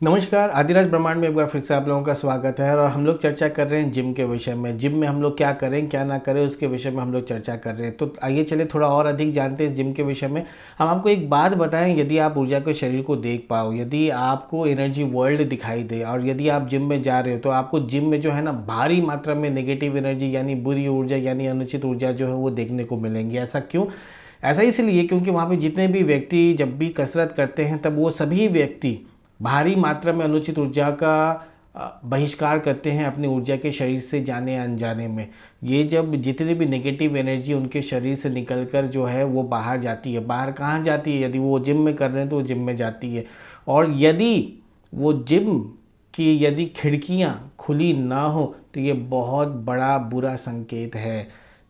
नमस्कार, आदिराज ब्रह्मांड में एक बार फिर से आप लोगों का स्वागत है। और हम लोग चर्चा कर रहे हैं जिम के विषय में। जिम में हम लोग क्या करें क्या ना करें उसके विषय में हम लोग चर्चा कर रहे हैं। तो आइए चलिए थोड़ा और अधिक जानते हैं इस जिम के विषय में। हम आपको एक बात बताएं, यदि आप ऊर्जा के शरीर को देख पाओ, यदि आपको एनर्जी वर्ल्ड दिखाई दे और यदि आप जिम में जा रहे हो तो आपको जिम में जो है ना भारी मात्रा में नेगेटिव एनर्जी यानी बुरी ऊर्जा यानी अनुचित ऊर्जा जो है वो देखने को मिलेंगी। ऐसा क्यों? ऐसा इसलिए क्योंकि वहाँ पे जितने भी व्यक्ति जब भी कसरत करते हैं तब वो सभी व्यक्ति भारी मात्रा में अनुचित ऊर्जा का बहिष्कार करते हैं अपनी ऊर्जा के शरीर से जाने अनजाने में। ये जब जितनी भी नेगेटिव एनर्जी उनके शरीर से निकलकर जो है वो बाहर जाती है। बाहर कहाँ जाती है? यदि वो जिम में कर रहे हैं तो वो जिम में जाती है। और यदि वो जिम की यदि खिड़कियाँ खुली ना हो तो ये बहुत बड़ा बुरा संकेत है।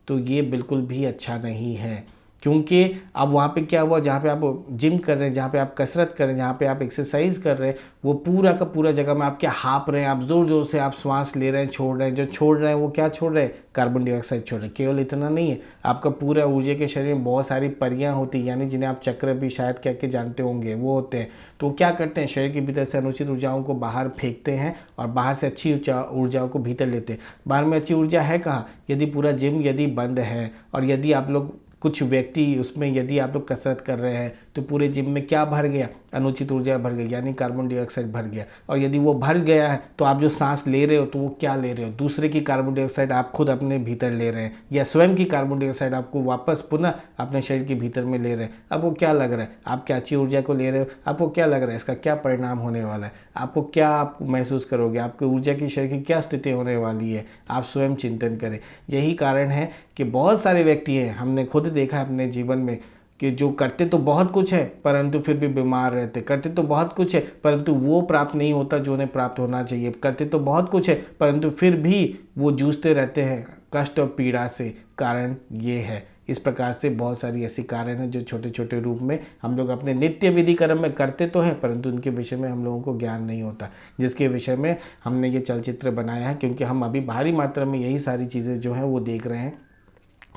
तो ये बिल्कुल भी अच्छा नहीं है, क्योंकि अब वहाँ पे क्या हुआ, जहाँ पे आप जिम कर रहे हैं, जहाँ पे आप कसरत कर रहे हैं, जहाँ पे आप एक्सरसाइज कर रहे हैं, वो पूरा का पूरा जगह में आप क्या हाँप रहे हैं, आप ज़ोर ज़ोर से आप श्वास ले रहे हैं, छोड़ रहे हैं। जो छोड़ रहे हैं वो क्या छोड़ रहे हैं? कार्बन डाइऑक्साइड छोड़ रहे हैं। केवल इतना नहीं है, आपका पूरा ऊर्जा के शरीर में बहुत सारी परियां होती हैं, यानी जिन्हें आप चक्र भी शायद कह के जानते होंगे, वो होते हैं। तो क्या करते हैं? शरीर के भीतर से अनुचित ऊर्जाओं को बाहर फेंकते हैं और बाहर से अच्छी ऊर्जाओं को भीतर लेते हैं। बाहर में अच्छी ऊर्जा है कहाँ? यदि पूरा जिम यदि बंद है और यदि आप लोग कुछ व्यक्ति उसमें यदि आप लोग कसरत कर रहे हैं तो पूरे जिम में क्या भर गया? अनुचित ऊर्जा भर गई, यानी कार्बन डाइऑक्साइड भर गया। और यदि वो भर गया है तो आप जो सांस ले रहे हो तो वो क्या ले रहे हो? दूसरे की कार्बन डाइऑक्साइड आप खुद अपने भीतर ले रहे हैं, या स्वयं की कार्बन डाइऑक्साइड आपको वापस पुनः अपने शरीर के भीतर में ले रहे हैं। अब वो क्या लग रहा है? आप क्या अच्छी ऊर्जा को ले रहे हो? आपको क्या लग रहा है इसका क्या परिणाम होने वाला है? आपको क्या आप महसूस करोगे? आपकी ऊर्जा की शरीर की क्या स्थिति होने वाली है? आप स्वयं चिंतन करें। यही कारण है कि बहुत सारे व्यक्ति हैं, हमने खुद देखा है अपने जीवन में, कि जो करते तो बहुत कुछ है परंतु फिर भी बीमार रहते। करते तो बहुत कुछ है परंतु वो प्राप्त नहीं होता जो उन्हें प्राप्त होना चाहिए। करते तो बहुत कुछ है परंतु फिर भी वो जूझते रहते हैं कष्ट और पीड़ा से। कारण ये है। इस प्रकार से बहुत सारी ऐसी कारण हैं जो छोटे छोटे रूप में हम लोग अपने नित्य विधि कर्म में करते तो हैं परंतु उनके विषय में हम लोगों को ज्ञान नहीं होता, जिसके विषय में हमने ये चलचित्र बनाया है। क्योंकि हम अभी भारी मात्रा में यही सारी चीज़ें जो हैं वो देख रहे हैं,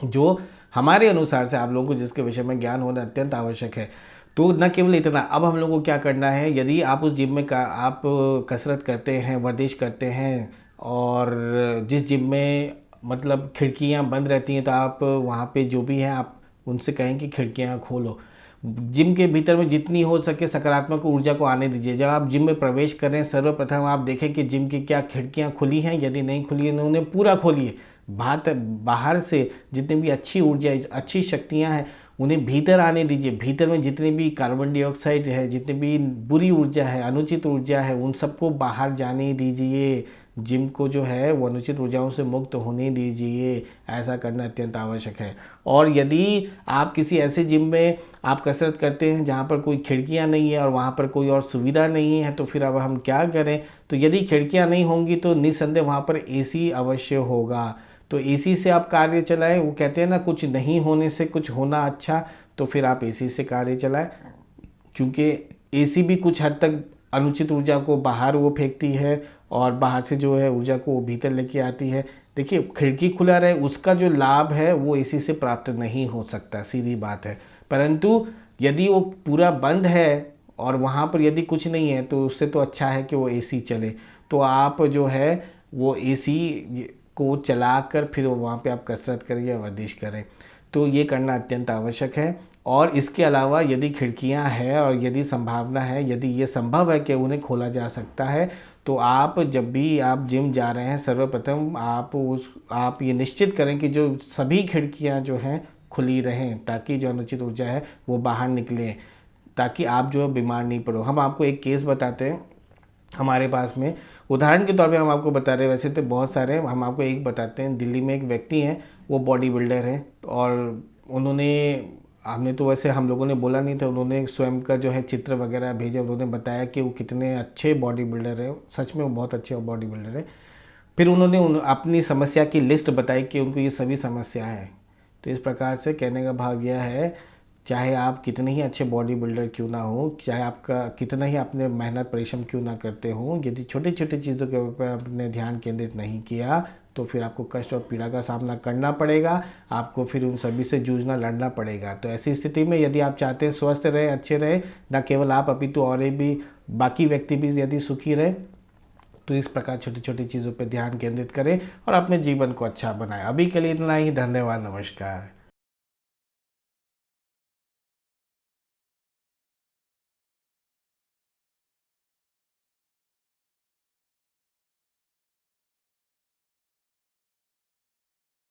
जो हमारे अनुसार से आप लोगों को जिसके विषय में ज्ञान होना अत्यंत आवश्यक है। तो न केवल इतना, अब हम लोगों को क्या करना है? यदि आप उस जिम में आप कसरत करते हैं, वर्जिश करते हैं और जिस जिम में मतलब खिड़कियां बंद रहती हैं, तो आप वहाँ पे जो भी हैं आप उनसे कहें कि खिड़कियां खोलो। जिम के भीतर में जितनी हो सके सकारात्मक ऊर्जा को आने दीजिए। जब आप जिम में प्रवेश कर रहे हैं सर्वप्रथम आप देखें कि जिम की क्या खिड़कियां खुली हैं। यदि नहीं खुली हैं तो उन्हें पूरा खोलिए। बाहर से जितनी भी अच्छी ऊर्जा अच्छी शक्तियां हैं उन्हें भीतर आने दीजिए। भीतर में जितनी भी कार्बन डाइऑक्साइड है, जितनी भी बुरी ऊर्जा है, अनुचित ऊर्जा है, उन सबको बाहर जाने दीजिए। जिम को जो है वो अनुचित ऊर्जाओं से मुक्त होने दीजिए। ऐसा करना अत्यंत आवश्यक है। और यदि आप किसी ऐसे जिम में आप कसरत करते हैं जहाँ पर कोई खिड़कियाँ नहीं है और वहाँ पर कोई और सुविधा नहीं है, तो फिर अब हम क्या करें? तो यदि खिड़कियाँ नहीं होंगी तो निस्संदेह वहाँ पर एसी अवश्य होगा। तो एसी से आप कार्य चलाएं। वो कहते हैं ना, कुछ नहीं होने से कुछ होना अच्छा। तो फिर आप एसी से कार्य चलाएं, क्योंकि एसी भी कुछ हद तक अनुचित ऊर्जा को बाहर वो फेंकती है और बाहर से जो है ऊर्जा को वो भीतर लेके आती है। देखिए, खिड़की खुला रहे उसका जो लाभ है वो एसी से प्राप्त नहीं हो सकता, सीधी बात है। परंतु यदि वो पूरा बंद है और वहाँ पर यदि कुछ नहीं है तो उससे तो अच्छा है कि वो एसी चले। तो आप जो है वो एसी को चलाकर फिर वहाँ पे आप कसरत करें या वर्जिश करें। तो ये करना अत्यंत आवश्यक है। और इसके अलावा यदि खिड़कियाँ हैं और यदि संभावना है, यदि ये संभव है कि उन्हें खोला जा सकता है, तो आप जब भी आप जिम जा रहे हैं सर्वप्रथम आप ये निश्चित करें कि जो सभी खिड़कियाँ जो हैं खुली रहें, ताकि जो अनुचित ऊर्जा है वो बाहर निकले, ताकि आप जो है बीमार नहीं पड़ो। हम आपको एक केस बताते हैं हमारे पास में, उदाहरण के तौर पे हम आपको बता रहे हैं, वैसे तो बहुत सारे हैं, हम आपको एक बताते हैं। दिल्ली में एक व्यक्ति हैं, वो बॉडी बिल्डर हैं और उन्होंने, हमने तो वैसे हम लोगों ने बोला नहीं था, उन्होंने स्वयं का जो है चित्र वगैरह भेजा। उन्होंने बताया कि वो कितने अच्छे बॉडी बिल्डर है, सच में वो बहुत अच्छे बॉडी बिल्डर है। फिर उन्होंने अपनी समस्या की लिस्ट बताई कि उनको ये सभी समस्या है। तो इस प्रकार से कहने का भाव यह है, चाहे आप कितने ही अच्छे बॉडी बिल्डर क्यों ना हो, चाहे आपका कितना ही आपने मेहनत परिश्रम क्यों ना करते हो, यदि छोटी छोटी चीज़ों के ऊपर आपने ध्यान केंद्रित नहीं किया तो फिर आपको कष्ट और पीड़ा का सामना करना पड़ेगा, आपको फिर उन सभी से जूझना लड़ना पड़ेगा। तो ऐसी स्थिति में यदि आप चाहते हैं स्वस्थ रहे, अच्छे रहे, न केवल आप अपितु और भी बाकी व्यक्ति भी यदि सुखी रहे, तो इस प्रकार छोटी छोटी चीज़ों पर ध्यान केंद्रित करें और अपने जीवन को अच्छा बनाएं। अभी के लिए इतना ही, धन्यवाद, नमस्कार।